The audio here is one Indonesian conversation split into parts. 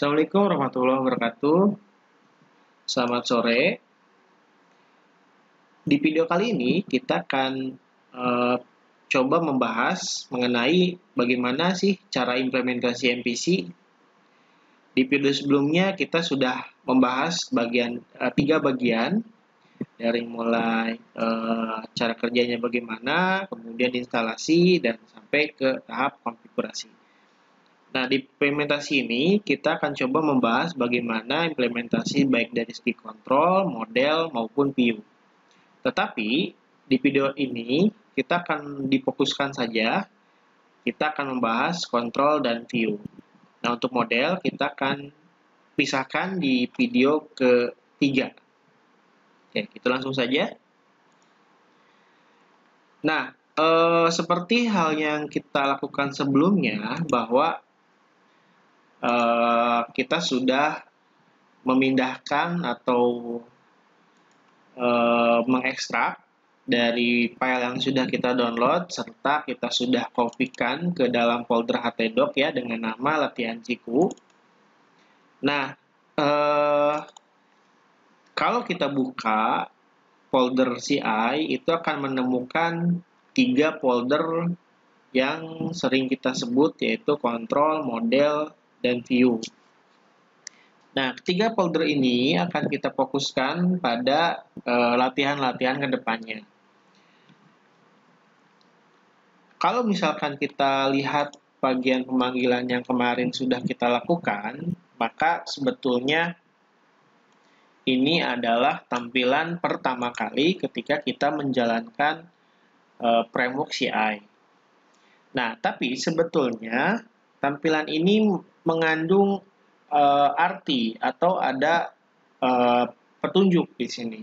Assalamualaikum warahmatullahi wabarakatuh. Selamat sore. Di video kali ini kita akan coba membahas mengenai bagaimana sih cara implementasi MPC. Di video sebelumnya kita sudah membahas tiga bagian dari mulai cara kerjanya bagaimana, kemudian instalasi dan sampai ke tahap konfigurasi. Nah, di implementasi ini kita akan coba membahas bagaimana implementasi baik dari segi kontrol, model, maupun view. Tetapi, di video ini kita akan difokuskan saja, kita akan membahas kontrol dan view. Nah, untuk model kita akan pisahkan di video ketiga. Oke, kita langsung saja. Nah, seperti hal yang kita lakukan sebelumnya, bahwa kita sudah memindahkan atau mengekstrak dari file yang sudah kita download serta kita sudah kopikan ke dalam folder htdoc ya dengan nama latihan siku. Nah, kalau kita buka folder CI itu akan menemukan 3 folder yang sering kita sebut yaitu kontrol, model, dan view. Nah, ketiga folder ini akan kita fokuskan pada latihan-latihan ke depannya. Kalau misalkan kita lihat bagian pemanggilan yang kemarin sudah kita lakukan, maka sebetulnya ini adalah tampilan pertama kali ketika kita menjalankan framework CI. Nah, tapi sebetulnya tampilan ini mengandung arti atau ada petunjuk di sini.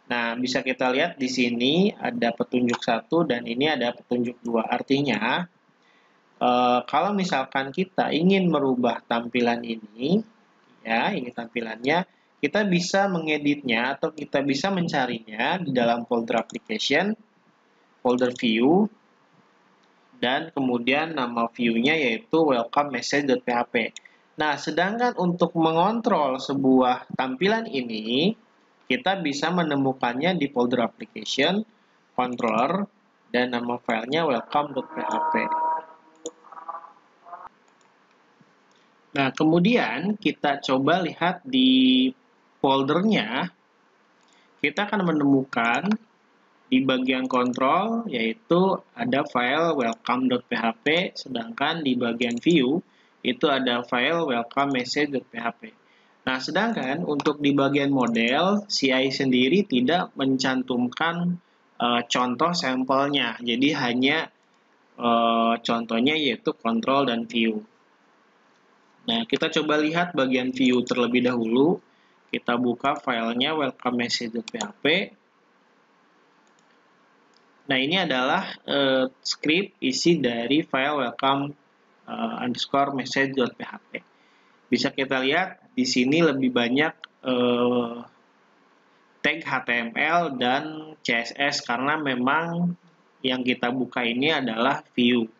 Nah, bisa kita lihat di sini ada petunjuk 1 dan ini ada petunjuk 2. Artinya, kalau misalkan kita ingin merubah tampilan ini, ya, ini tampilannya, kita bisa mengeditnya atau kita bisa mencarinya di dalam folder application, folder view, dan kemudian nama view-nya yaitu welcome message.php. Nah, sedangkan untuk mengontrol sebuah tampilan ini, kita bisa menemukannya di folder application, controller, dan nama filenya welcome.php. Nah, kemudian kita coba lihat di foldernya, kita akan menemukan di bagian kontrol, yaitu ada file welcome.php, sedangkan di bagian view, itu ada file welcome message.php. Nah, sedangkan untuk di bagian model, CI sendiri tidak mencantumkan contoh sampelnya. Jadi hanya contohnya yaitu kontrol dan view. Nah, kita coba lihat bagian view terlebih dahulu. Kita buka filenya welcome message.php. Nah, ini adalah script isi dari file welcome _message.php. Bisa kita lihat di sini lebih banyak tag HTML dan CSS karena memang yang kita buka ini adalah view.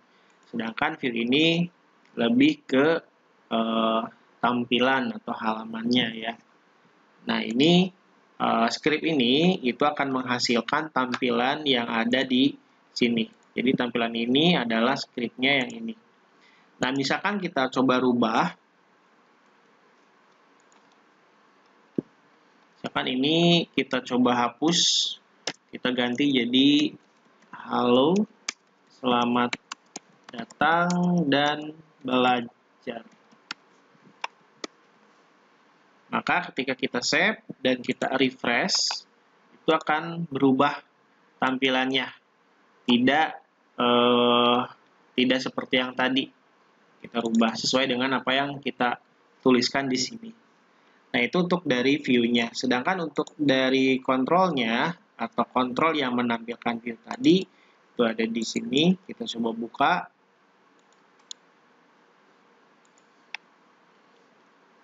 Sedangkan view ini lebih ke tampilan atau halamannya ya. Nah, ini script ini itu akan menghasilkan tampilan yang ada di sini. Jadi tampilan ini adalah scriptnya yang ini. Nah, misalkan kita coba rubah. Misalkan ini kita coba hapus. Kita ganti jadi halo, selamat datang dan belajar. Maka ketika kita save dan kita refresh, itu akan berubah tampilannya. Tidak seperti yang tadi. Kita rubah sesuai dengan apa yang kita tuliskan di sini. Nah, itu untuk dari view-nya. Sedangkan untuk dari kontrolnya atau kontrol yang menampilkan view tadi, itu ada di sini. Kita coba buka.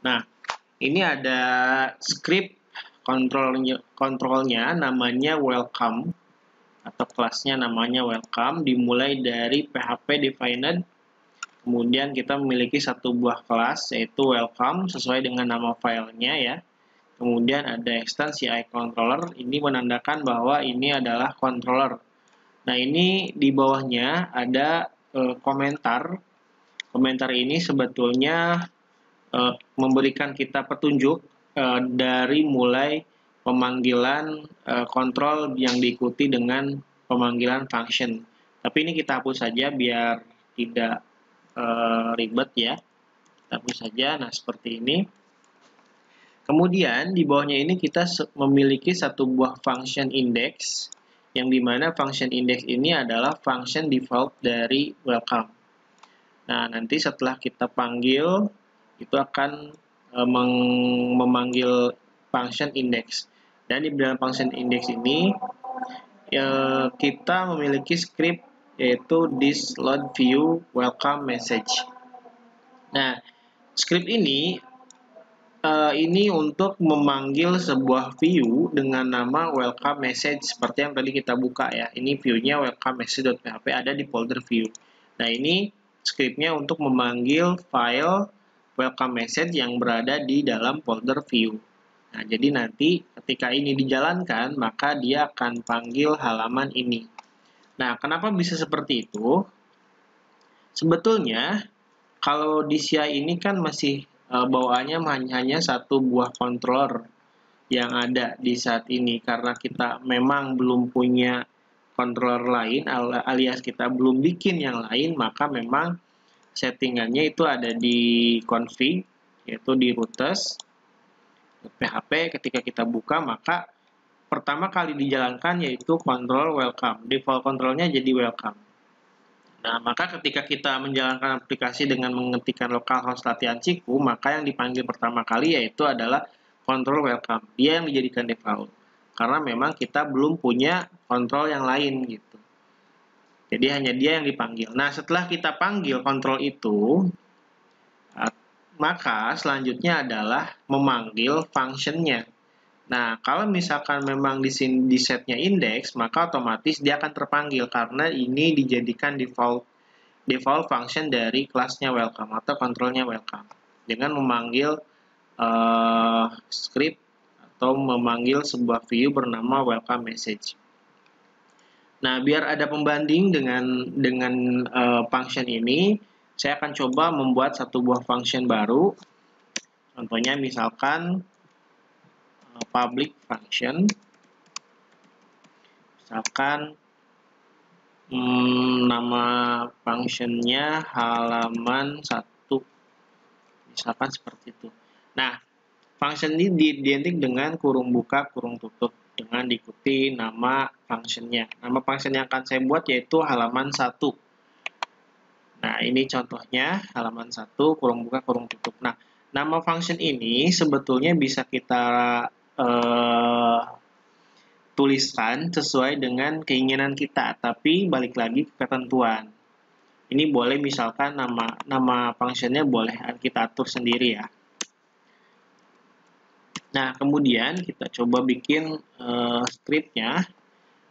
Nah, ini ada script kontrolnya namanya welcome atau kelasnya namanya welcome, dimulai dari php defined, Kemudian kita memiliki satu buah kelas yaitu welcome sesuai dengan nama filenya ya. Kemudian ada extend CI controller, ini menandakan bahwa ini adalah controller. Nah, ini di bawahnya ada komentar. Komentar ini sebetulnya memberikan kita petunjuk dari mulai pemanggilan kontrol yang diikuti dengan pemanggilan function. Tapi ini kita hapus saja biar tidak ribet ya. Kita hapus saja. Nah, seperti ini. Kemudian di bawahnya ini kita memiliki satu buah function index, yang dimana function index ini adalah function default dari welcome. Nah, nanti setelah kita panggil, itu akan memanggil function index. Dan di dalam function index ini, kita memiliki script yaitu this load view welcome message. Nah, script ini untuk memanggil sebuah view dengan nama welcome message seperti yang tadi kita buka ya. Ini view-nya welcome message.php ada di folder view. Nah, ini script-nya untuk memanggil file welcome message yang berada di dalam folder view. Nah, jadi nanti ketika ini dijalankan, maka dia akan panggil halaman ini. Nah, kenapa bisa seperti itu? Sebetulnya, kalau di CI ini kan masih bawaannya hanya satu buah controller yang ada di saat ini, karena kita memang belum punya controller lain alias kita belum bikin yang lain, maka memang settingannya itu ada di config, yaitu di routes php. Ketika kita buka, maka pertama kali dijalankan yaitu control welcome, default controlnya jadi welcome. Nah, maka ketika kita menjalankan aplikasi dengan mengetikkan localhost latihan siku, maka yang dipanggil pertama kali yaitu adalah control welcome. Dia yang dijadikan default. Karena memang kita belum punya kontrol yang lain gitu. Jadi hanya dia yang dipanggil. Nah, setelah kita panggil kontrol itu, maka selanjutnya adalah memanggil functionnya. Nah, kalau misalkan memang di sini di setnya index, maka otomatis dia akan terpanggil karena ini dijadikan default function dari kelasnya welcome atau kontrolnya welcome dengan memanggil script atau memanggil sebuah view bernama welcome message. Nah, biar ada pembanding dengan function ini, saya akan coba membuat satu buah function baru. Contohnya misalkan public function, misalkan nama functionnya halaman 1, misalkan seperti itu. Nah, function ini identik dengan kurung buka, kurung tutup, dengan diikuti nama functionnya. Nama function yang akan saya buat yaitu halaman 1. Nah, ini contohnya halaman 1, kurung buka, kurung tutup. Nah, nama function ini sebetulnya bisa kita tuliskan sesuai dengan keinginan kita, tapi balik lagi ke ketentuan. Ini boleh misalkan nama functionnya boleh kita atur sendiri ya. Nah, kemudian kita coba bikin scriptnya.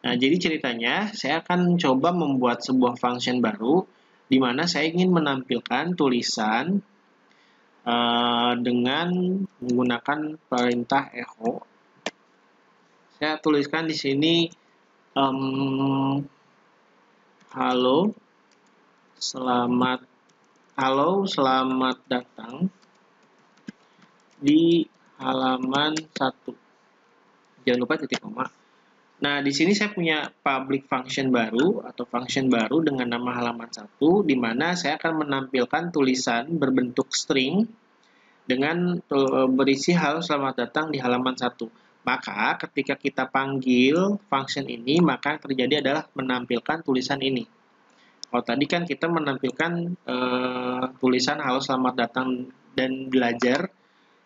Nah, jadi ceritanya saya akan coba membuat sebuah function baru di mana saya ingin menampilkan tulisan dengan menggunakan perintah echo. Saya tuliskan di sini halo, selamat datang di halaman 1. Jangan lupa titik koma. Nah, di sini saya punya public function baru atau function baru dengan nama halaman 1, di mana saya akan menampilkan tulisan berbentuk string dengan berisi halo selamat datang di halaman 1. Maka ketika kita panggil function ini, maka yang terjadi adalah menampilkan tulisan ini. Kalau tadi kan kita menampilkan tulisan halo selamat datang dan belajar,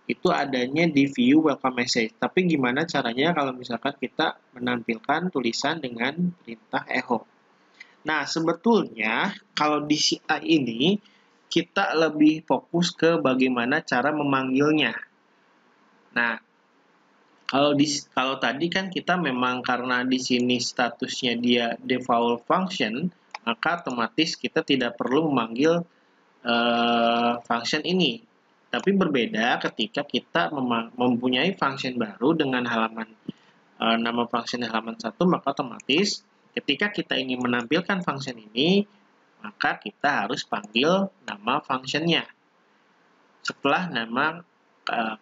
itu adanya di view welcome message. Tapi gimana caranya kalau misalkan kita menampilkan tulisan dengan perintah echo? Nah, sebetulnya kalau di CI ini kita lebih fokus ke bagaimana cara memanggilnya. Nah, kalau tadi kan kita memang karena di sini statusnya dia default function, maka otomatis kita tidak perlu memanggil function ini. Tapi berbeda ketika kita mempunyai function baru dengan nama function halaman 1, maka otomatis ketika kita ingin menampilkan function ini, maka kita harus panggil nama functionnya setelah nama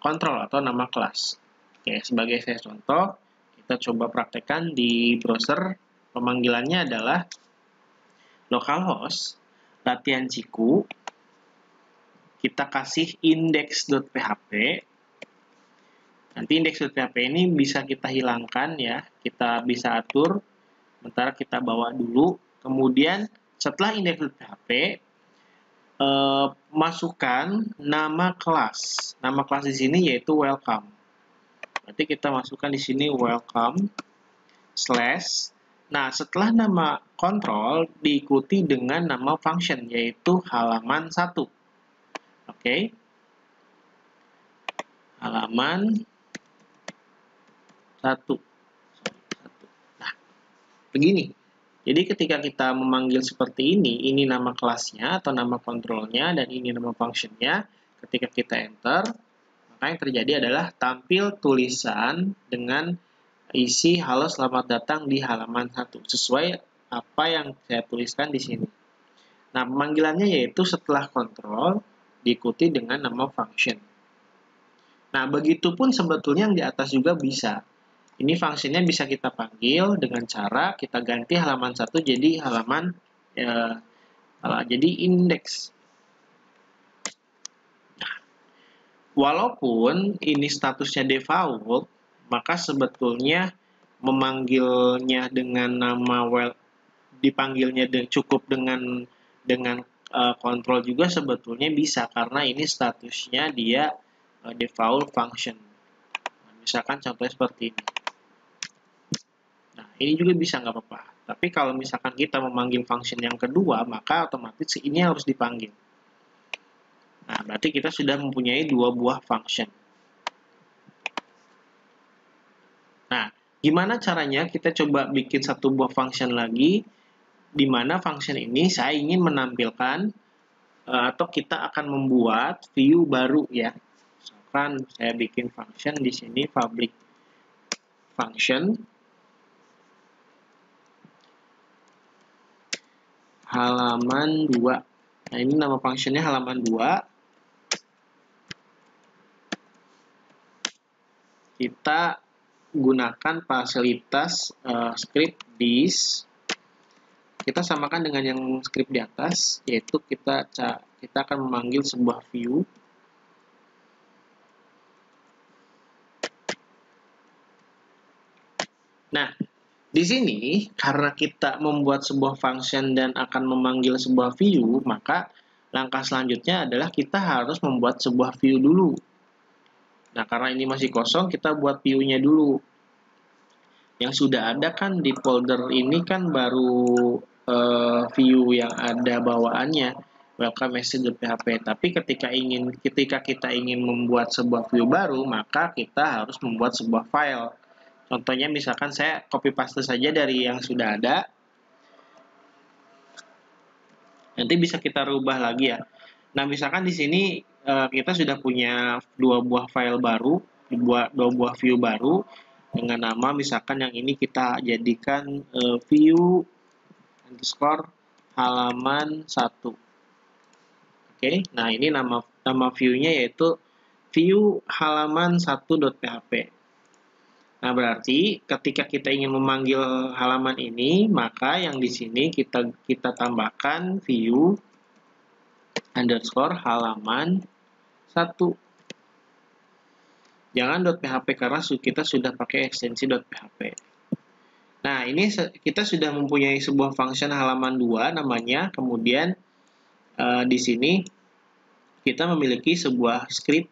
kontrol atau nama kelas. Oke, sebagai contoh, kita coba praktekkan di browser. Pemanggilannya adalah localhost latihan siku, kita kasih index.php. Nanti index.php ini bisa kita hilangkan ya, kita bisa atur, sementara kita bawa dulu. Kemudian setelah index.php, masukkan nama kelas. Nama kelas di sini yaitu welcome. Berarti kita masukkan di sini welcome slash. Nah, setelah nama kontrol diikuti dengan nama function yaitu halaman 1. Oke. Halaman 1. Nah, begini. Jadi ketika kita memanggil seperti ini nama kelasnya atau nama kontrolnya dan ini nama functionnya. Ketika kita enter, maka yang terjadi adalah tampil tulisan dengan isi halo selamat datang di halaman 1 sesuai apa yang saya tuliskan di sini. Nah, pemanggilannya yaitu setelah kontrol diikuti dengan nama function. Nah, begitupun sebetulnya yang di atas juga bisa. Ini fungsinya bisa kita panggil dengan cara kita ganti halaman 1 jadi halaman jadi indeks. Nah, walaupun ini statusnya default, maka sebetulnya memanggilnya dengan nama dipanggilnya cukup dengan kontrol juga sebetulnya bisa karena ini statusnya dia default function. Nah, misalkan contohnya seperti ini. Nah, ini juga bisa nggak apa-apa. Tapi kalau misalkan kita memanggil function yang kedua, maka otomatis ini harus dipanggil. Nah, berarti kita sudah mempunyai 2 buah function. Nah, gimana caranya kita coba bikin 1 buah function lagi, di mana function ini saya ingin menampilkan atau kita akan membuat view baru ya. Misalkan saya bikin function di sini public function halaman 2. Nah, ini nama functionnya halaman 2. Kita gunakan fasilitas script this. Kita samakan dengan yang script di atas, yaitu kita akan memanggil sebuah view. Nah, di sini karena kita membuat sebuah function dan akan memanggil sebuah view, maka langkah selanjutnya adalah kita harus membuat sebuah view dulu. Nah, karena ini masih kosong, kita buat view-nya dulu. Yang sudah ada kan di folder ini kan baru view yang ada bawaannya welcome message.php. Tapi ketika kita ingin membuat sebuah view baru, maka kita harus membuat sebuah file. Contohnya misalkan saya copy paste saja dari yang sudah ada. Nanti bisa kita rubah lagi ya. Nah, misalkan di sini kita sudah punya 2 buah file baru, 2 buah view baru dengan nama misalkan yang ini kita jadikan view underscore halaman 1. Oke, nah ini nama view-nya yaitu view halaman 1.php. Nah, berarti ketika kita ingin memanggil halaman ini, maka yang di sini kita tambahkan view underscore halaman 1. Jangan .php karena kita sudah pakai ekstensi .php. Nah, ini kita sudah mempunyai sebuah function halaman 2 namanya. Kemudian di sini kita memiliki sebuah script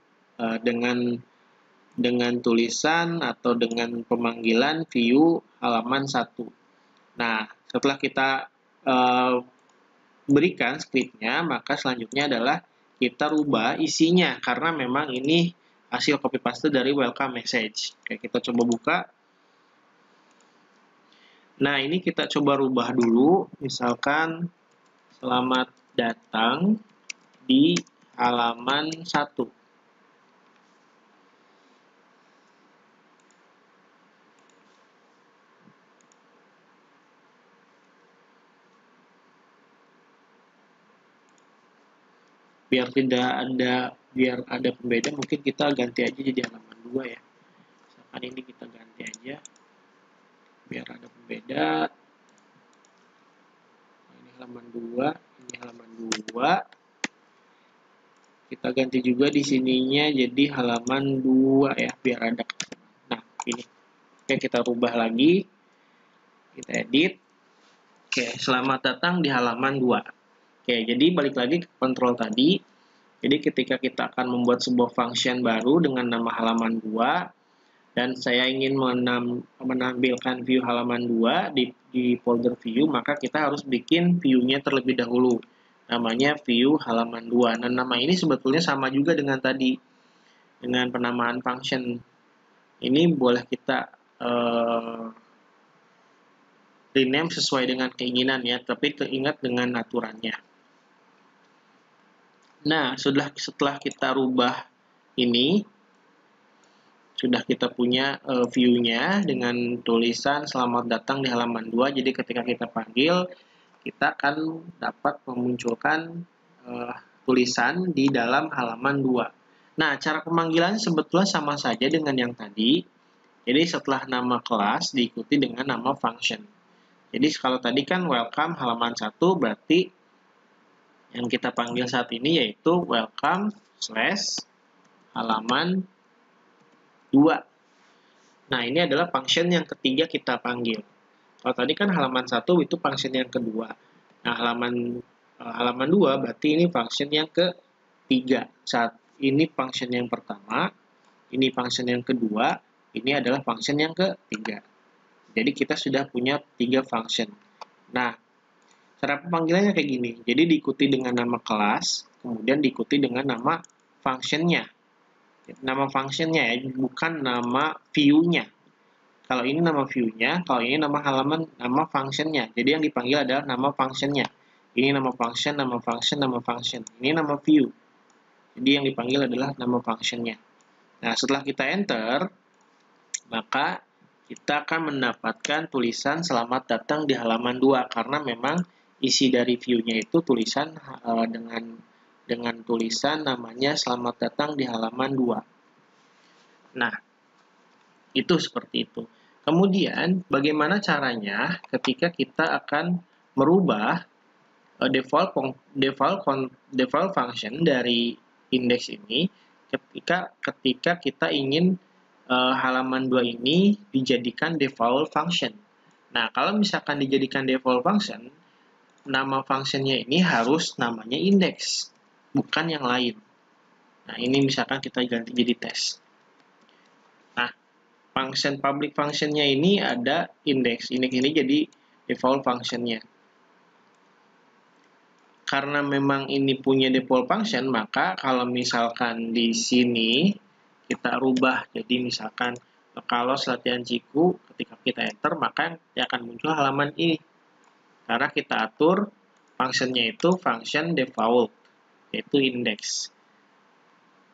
dengan tulisan atau dengan pemanggilan view halaman 1. Nah, setelah kita berikan scriptnya, maka selanjutnya adalah kita rubah isinya karena memang ini hasil copy paste dari welcome message. Oke, kita coba buka. Nah, ini kita coba rubah dulu. Misalkan selamat datang di halaman 1. Biar ada pembeda, mungkin kita ganti aja jadi halaman 2 ya. Misalkan ini kita ganti aja biar ada pembeda. Ini halaman 2, ini halaman 2. Kita ganti juga di sininya jadi halaman 2 ya, biar ada. Nah, ini. Oke, kita rubah lagi. Kita edit. Oke, selamat datang di halaman 2. Oke, jadi balik lagi ke kontrol tadi. Jadi ketika kita akan membuat sebuah function baru dengan nama halaman 2, dan saya ingin menampilkan view halaman 2 di folder view, maka kita harus bikin view-nya terlebih dahulu. Namanya view halaman 2. Dan nama ini sebetulnya sama juga dengan tadi, dengan penamaan function. Ini boleh kita rename sesuai dengan keinginan ya, tapi ingat dengan aturannya. Nah, setelah kita rubah ini, sudah kita punya view-nya dengan tulisan selamat datang di halaman 2. Jadi ketika kita panggil, kita akan dapat memunculkan tulisan di dalam halaman 2. Nah, cara pemanggilan sebetulnya sama saja dengan yang tadi. Jadi setelah nama kelas diikuti dengan nama function. Jadi kalau tadi kan welcome halaman 1, berarti yang kita panggil saat ini yaitu welcome / halaman 2. Nah, ini adalah function yang ketiga kita panggil. Kalau tadi kan halaman 1 itu function yang kedua. Nah, halaman 2 berarti ini function yang ketiga. Saat ini function yang pertama, ini function yang kedua, ini adalah function yang ketiga. Jadi kita sudah punya 3 function. Nah, cara pemanggilannya kayak gini. Jadi diikuti dengan nama kelas, kemudian diikuti dengan nama function-nya. Nama function-nya ya, bukan nama view-nya. Kalau ini nama view-nya, kalau ini nama function-nya. Jadi yang dipanggil adalah nama function-nya. Ini nama function, nama function, nama function. Ini nama view. Jadi yang dipanggil adalah nama function-nya. Nah, setelah kita enter, maka kita akan mendapatkan tulisan selamat datang di halaman 2, karena memang isi dari view-nya itu tulisan dengan tulisan namanya selamat datang di halaman 2. Nah, itu seperti itu. Kemudian, bagaimana caranya ketika kita akan merubah default function dari index ini ketika kita ingin halaman 2 ini dijadikan default function. Nah, kalau misalkan dijadikan default function, nama functionnya ini harus namanya index, bukan yang lain. Nah, ini misalkan kita ganti jadi test. Nah, public functionnya ini ada index. Index ini jadi default functionnya. Karena memang ini punya default function, maka kalau misalkan di sini kita rubah jadi misalkan kalau latihan Ciku, ketika kita enter maka dia akan muncul halaman ini karena kita atur functionnya itu function default, yaitu index.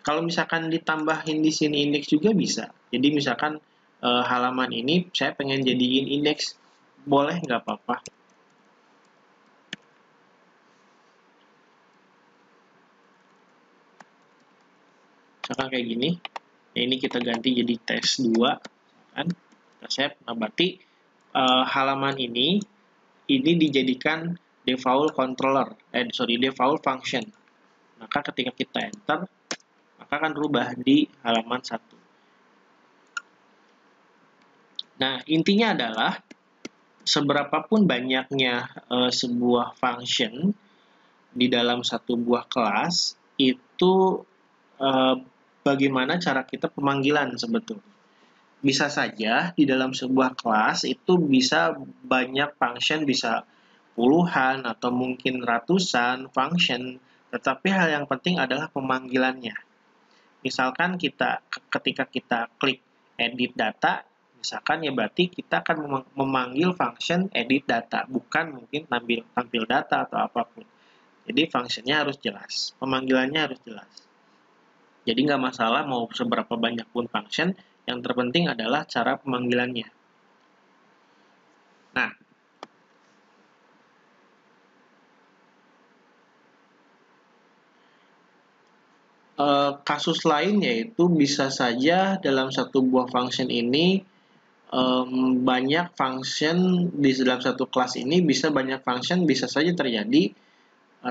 Kalau misalkan ditambahin di sini index juga bisa. Jadi misalkan halaman ini saya pengen jadiin index, boleh nggak apa-apa. Misalkan kayak gini. Nah, ini kita ganti jadi tes 2 kan, kita save. Nah, berarti halaman ini dijadikan default default function. Maka ketika kita enter, maka akan berubah di halaman 1. Nah, intinya adalah seberapapun banyaknya sebuah function di dalam satu buah kelas, itu bagaimana cara kita pemanggilan sebetulnya. Bisa saja di dalam sebuah kelas itu bisa banyak function, bisa puluhan atau mungkin ratusan function, tetapi hal yang penting adalah pemanggilannya. Misalkan ketika kita klik edit data, misalkan ya berarti kita akan memanggil function edit data, bukan mungkin tampil data atau apapun. Jadi fungsinya harus jelas, pemanggilannya harus jelas. Jadi nggak masalah mau seberapa banyak pun function, yang terpenting adalah cara pemanggilannya. Nah, kasus lain yaitu bisa saja dalam satu buah function ini banyak function di dalam satu kelas ini bisa banyak function bisa saja terjadi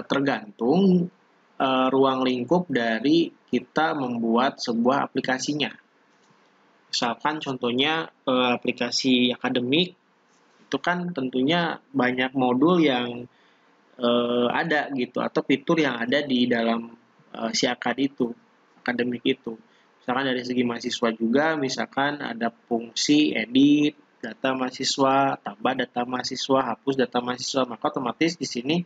tergantung ruang lingkup dari kita membuat sebuah aplikasinya. Misalkan contohnya aplikasi akademik itu kan tentunya banyak modul yang ada gitu atau fitur yang ada di dalam si akademik itu. Misalkan dari segi mahasiswa juga, misalkan ada fungsi edit data mahasiswa, tambah data mahasiswa, hapus data mahasiswa, maka otomatis di sini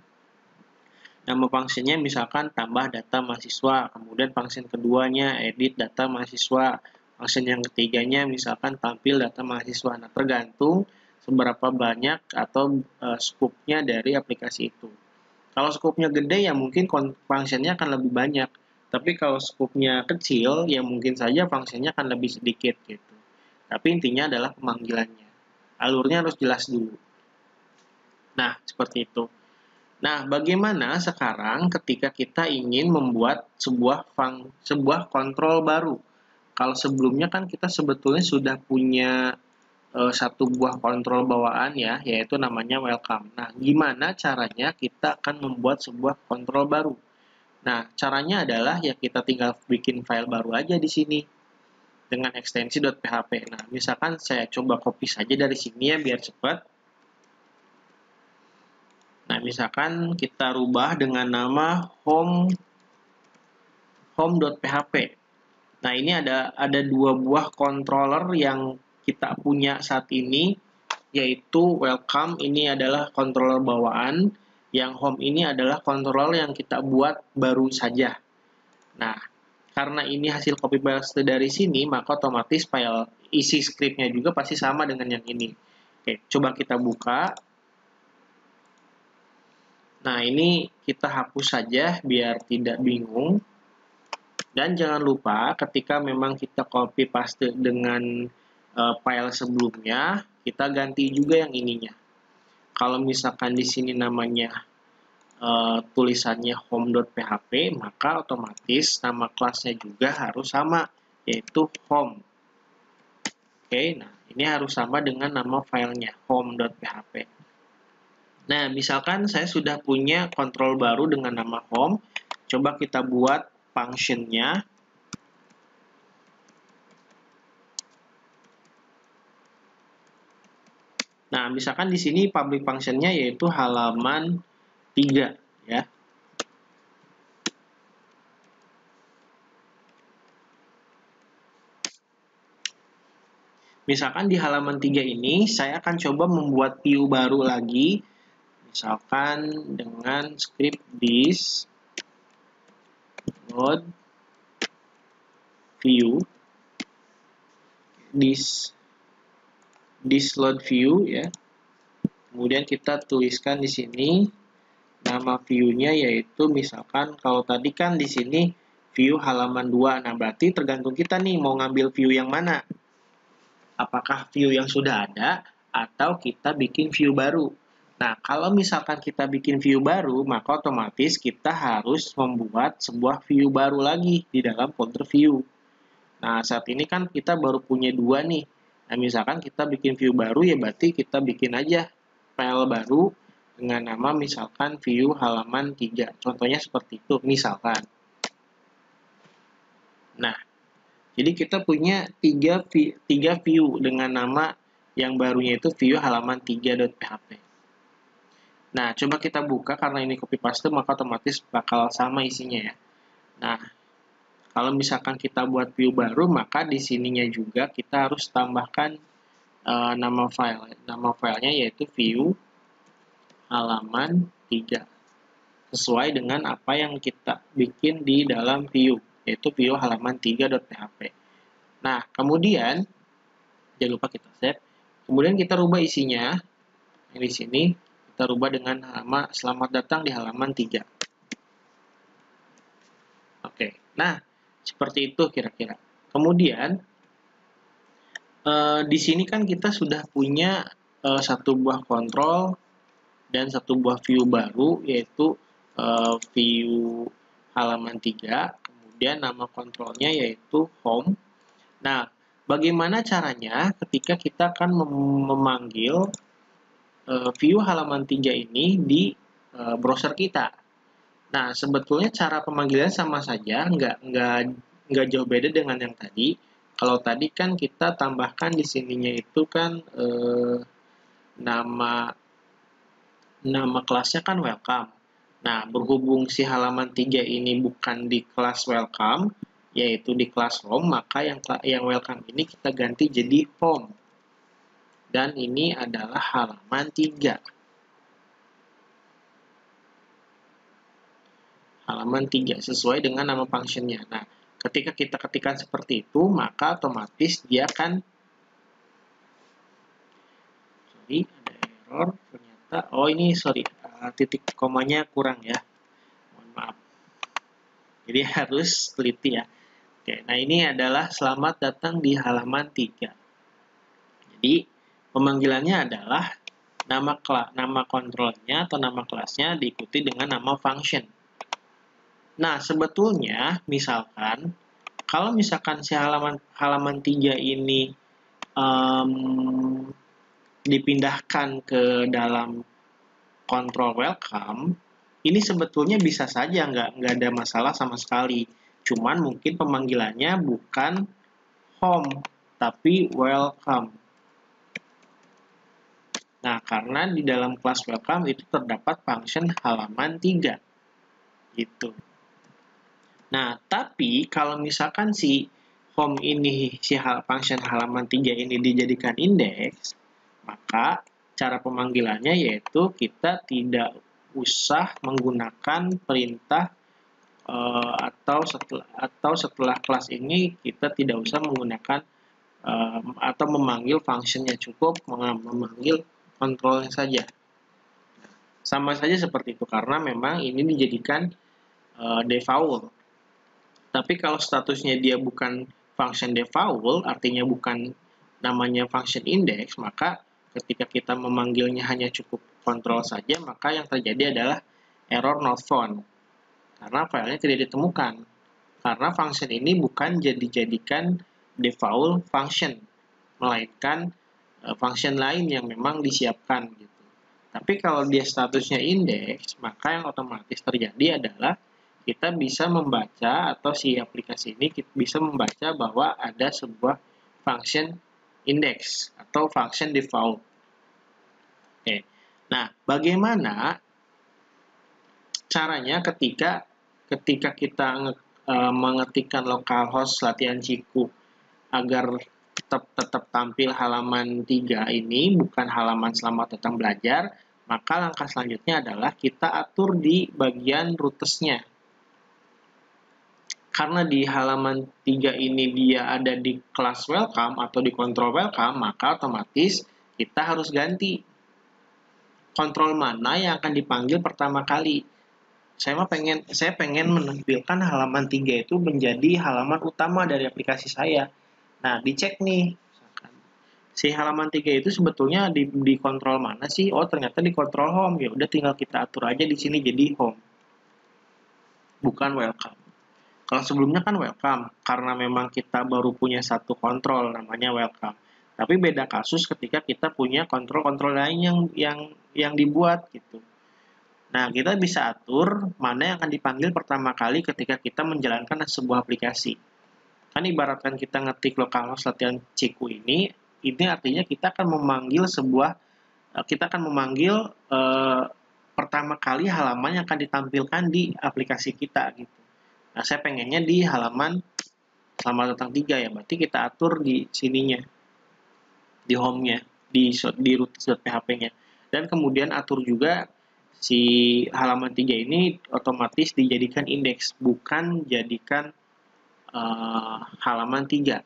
nama fungsinya misalkan tambah data mahasiswa, kemudian fungsi keduanya edit data mahasiswa, fungsi yang ketiganya misalkan tampil data mahasiswa. Nah, tergantung seberapa banyak atau skupnya dari aplikasi itu. Kalau skupnya gede ya mungkin fungsinya akan lebih banyak. Tapi kalau skupnya kecil ya mungkin saja fungsinya akan lebih sedikit gitu. Tapi intinya adalah pemanggilannya. Alurnya harus jelas dulu. Nah, seperti itu. Nah, bagaimana sekarang ketika kita ingin membuat sebuah kontrol baru? Kalau sebelumnya kan kita sebetulnya sudah punya satu buah kontrol bawaan ya, yaitu namanya welcome. Nah, gimana caranya kita akan membuat sebuah kontrol baru? Nah, caranya adalah ya kita tinggal bikin file baru aja di sini dengan ekstensi .php. Nah, misalkan saya coba copy saja dari sini ya biar cepat. Nah, misalkan kita rubah dengan nama home.php. Nah, ini ada dua buah controller yang kita punya saat ini, yaitu welcome ini adalah controller bawaan, yang home ini adalah controller yang kita buat baru saja. Nah, karena ini hasil copy paste dari sini, maka otomatis file isi scriptnya juga pasti sama dengan yang ini. Oke, coba kita buka. Nah, ini kita hapus saja biar tidak bingung. Dan jangan lupa ketika memang kita copy paste dengan file sebelumnya, kita ganti juga yang ininya. Kalau misalkan di sini namanya tulisannya home.php, maka otomatis nama kelasnya juga harus sama, yaitu home. Oke, nah ini harus sama dengan nama filenya, home.php. Nah, misalkan saya sudah punya kontrol baru dengan nama home, coba kita buat function-nya. Nah, misalkan di sini public function-nya yaitu halaman 3 ya. Misalkan di halaman 3 ini saya akan coba membuat view baru lagi. Misalkan dengan script this load view this load view ya. Kemudian kita tuliskan di sini nama view-nya yaitu misalkan kalau tadi kan di sini view halaman 2. Nah, berarti tergantung kita nih mau ngambil view yang mana. Apakah view yang sudah ada atau kita bikin view baru. Nah, kalau misalkan kita bikin view baru, maka otomatis kita harus membuat sebuah view baru lagi di dalam folder view. Nah, saat ini kan kita baru punya 2 nih. Nah, misalkan kita bikin view baru, ya berarti kita bikin aja file baru dengan nama misalkan view halaman 3. Contohnya seperti itu, misalkan. Nah, jadi kita punya 3 view dengan nama yang barunya itu view halaman 3.php. Nah, coba kita buka karena ini copy paste maka otomatis bakal sama isinya ya. Nah, kalau misalkan kita buat view baru maka di sininya juga kita harus tambahkan nama file. Nama filenya yaitu view halaman 3. Sesuai dengan apa yang kita bikin di dalam view, yaitu view halaman 3.php. Nah, kemudian jangan lupa kita save. Kemudian kita rubah isinya. Di sini kita rubah dengan nama selamat datang di halaman 3. Nah, seperti itu kira-kira. Kemudian, di sini kan kita sudah punya satu buah kontrol dan satu buah view baru, yaitu view halaman 3, kemudian nama kontrolnya yaitu home. Nah, bagaimana caranya ketika kita akan memanggil view halaman 3 ini di browser kita? Nah, sebetulnya cara pemanggilan sama saja, nggak jauh beda dengan yang tadi. Kalau tadi kan kita tambahkan di sininya itu kan nama nama kelasnya kan welcome. Nah, berhubung si halaman 3 ini bukan di kelas welcome, yaitu di kelas home, maka yang welcome ini kita ganti jadi home. Dan ini adalah halaman 3. Halaman 3 sesuai dengan nama functionnya. Nah, ketika kita ketikkan seperti itu, maka otomatis dia akan ada error ternyata. Oh, ini sorry, titik komanya kurang ya. Mohon maaf. Jadi harus teliti ya. Oke, nah ini adalah selamat datang di halaman 3. Jadi pemanggilannya adalah nama kontrolnya atau nama kelasnya diikuti dengan nama function. Nah, sebetulnya misalkan kalau misalkan si halaman 3 ini dipindahkan ke dalam kontrol welcome, ini sebetulnya bisa saja nggak ada masalah sama sekali. Cuman mungkin pemanggilannya bukan home, tapi welcome. Nah, karena di dalam kelas welcome itu terdapat function halaman 3. Gitu. Nah, tapi kalau misalkan si home ini, si function halaman 3 ini dijadikan indeks, maka cara pemanggilannya yaitu kita tidak usah menggunakan perintah atau setelah kelas ini kita tidak usah menggunakan atau memanggil functionnya, cukup memanggil kontrolnya saja. Sama saja seperti itu karena memang ini dijadikan default. Tapi kalau statusnya dia bukan function default, artinya bukan namanya function index, maka ketika kita memanggilnya hanya cukup kontrol saja, maka yang terjadi adalah error not found. Karena filenya tidak ditemukan. Karena function ini bukan dijadikan default function, melainkan function lain yang memang disiapkan gitu. Tapi kalau dia statusnya index, maka yang otomatis terjadi adalah kita bisa membaca atau si aplikasi ini bisa membaca bahwa ada sebuah function index atau function default. Oke. Nah, bagaimana caranya ketika kita mengetikkan localhost latihan Ciku agar tetap tampil halaman 3 ini, bukan halaman selamat datang belajar, maka langkah selanjutnya adalah kita atur di bagian rootesnya. Karena di halaman 3 ini dia ada di kelas welcome atau di kontrol welcome, maka otomatis kita harus ganti kontrol mana yang akan dipanggil pertama kali. Saya pengen menampilkan halaman 3 itu menjadi halaman utama dari aplikasi saya. Nah, dicek nih. Si halaman 3 itu sebetulnya di kontrol mana sih? Oh, ternyata di kontrol home. Ya udah tinggal kita atur aja di sini jadi home. Bukan welcome. Kalau sebelumnya kan welcome karena memang kita baru punya satu kontrol namanya welcome. Tapi beda kasus ketika kita punya kontrol-kontrol lain yang dibuat gitu. Nah, kita bisa atur mana yang akan dipanggil pertama kali ketika kita menjalankan sebuah aplikasi. Kan ibaratkan kita ngetik localhost latihan Ciku ini artinya kita akan memanggil pertama kali halaman yang akan ditampilkan di aplikasi kita gitu. Nah, saya pengennya di halaman selamat datang 3 ya, berarti kita atur di sininya, di home-nya, di root.php-nya. Dan kemudian atur juga si halaman 3 ini otomatis dijadikan indeks, bukan jadikan halaman 3.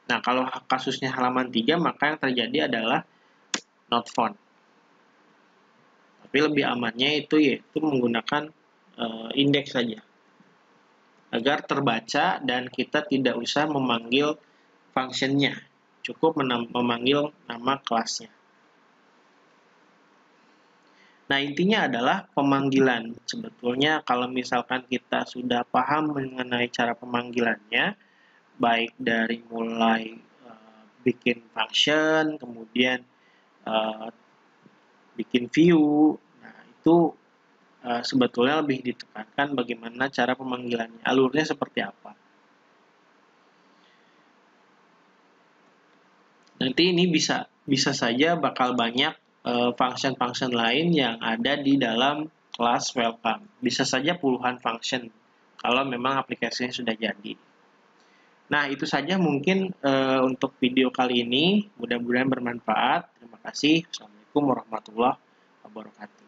Nah, kalau kasusnya halaman 3, maka yang terjadi adalah not found. Tapi lebih amannya itu yaitu menggunakan indeks saja. agar terbaca dan kita tidak usah memanggil functionnya, cukup memanggil nama kelasnya. Nah, intinya adalah pemanggilan. Sebetulnya kalau misalkan kita sudah paham mengenai cara pemanggilannya, baik dari mulai bikin function, kemudian bikin view, nah itu sebetulnya lebih ditekankan bagaimana cara pemanggilannya, alurnya seperti apa. Nanti ini bisa saja bakal banyak function-function lain yang ada di dalam kelas welcome. Bisa saja puluhan function kalau memang aplikasinya sudah jadi. Nah, itu saja mungkin untuk video kali ini. Mudah-mudahan bermanfaat. Terima kasih. Assalamualaikum warahmatullahi wabarakatuh.